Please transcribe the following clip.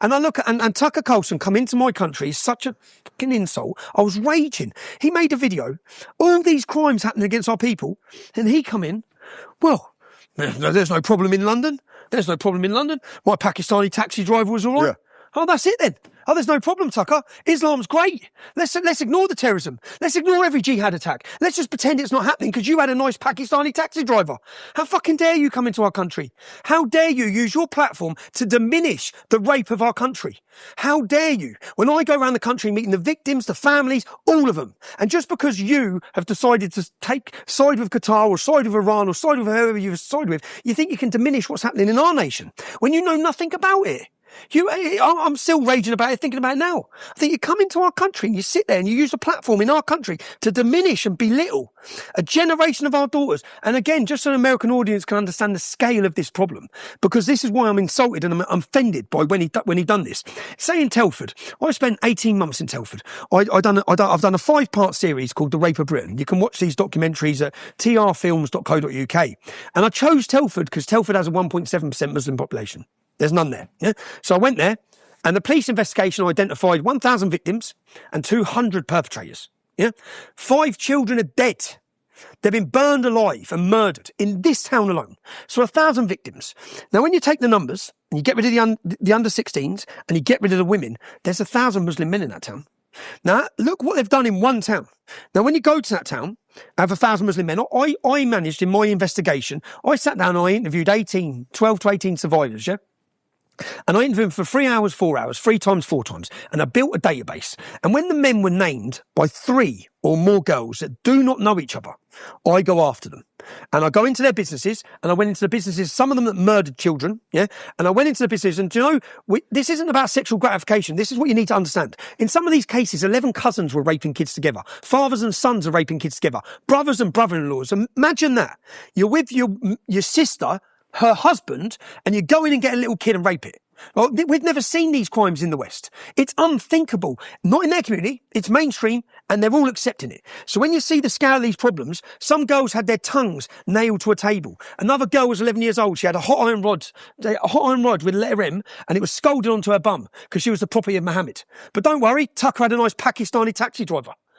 And I look at, and Tucker Carlson come into my country is such a fucking insult. I was raging. He made a video, all these crimes happening against our people, and he come in, well, there's no problem in London. There's no problem in London. My Pakistani taxi driver was all right. Yeah. Oh, that's it then. Oh, there's no problem, Tucker. Islam's great. Let's ignore the terrorism. Let's ignore every jihad attack. Let's just pretend it's not happening because you had a nice Pakistani taxi driver. How fucking dare you come into our country? How dare you use your platform to diminish the rape of our country? How dare you? When I go around the country meeting the victims, the families, all of them, and just because you have decided to take side with Qatar or side with Iran or side with whoever you've sided with, you think you can diminish what's happening in our nation when you know nothing about it. I'm still raging about it, thinking about it now. I think you come into our country and you sit there and you use a platform in our country to diminish and belittle a generation of our daughters. And again, just so an American audience can understand the scale of this problem, because this is why I'm insulted and I'm offended by when he done this. Say in Telford, I spent 18 months in Telford. I've done a 5-part series called The Rape of Britain. You can watch these documentaries at trfilms.co.uk. And I chose Telford because Telford has a 1.7% Muslim population. There's none there. Yeah? So I went there and the police investigation identified 1,000 victims and 200 perpetrators. Yeah? 5 children are dead. They've been burned alive and murdered in this town alone. So 1,000 victims. Now, when you take the numbers and you get rid of the under 16s and you get rid of the women, there's 1,000 Muslim men in that town. Now, look what they've done in one town. Now, when you go to that town, have 1,000 Muslim men. I managed in my investigation, I sat down and I interviewed 12 to 18 survivors, yeah? And I interviewed them for 3 hours, 4 hours, 3 times, 4 times. And I built a database. And when the men were named by 3 or more girls that do not know each other, I go after them. And I go into their businesses, and I went into the businesses, some of them that murdered children, yeah? And I went into the business, and do you know, this isn't about sexual gratification. This is what you need to understand. In some of these cases, 11 cousins were raping kids together. Fathers and sons are raping kids together. Brothers and brother-in-laws. Imagine that. You're with your sister, her husband, and you go in and get a little kid and rape it. Well, we've never seen these crimes in the West. It's unthinkable. Not in their community. It's mainstream, and they're all accepting it. So when you see the scale of these problems, some girls had their tongues nailed to a table. Another girl was 11 years old. She had a hot iron rod with a letter M, and it was scalded onto her bum because she was the property of Mohammed. But don't worry, Tucker had a nice Pakistani taxi driver.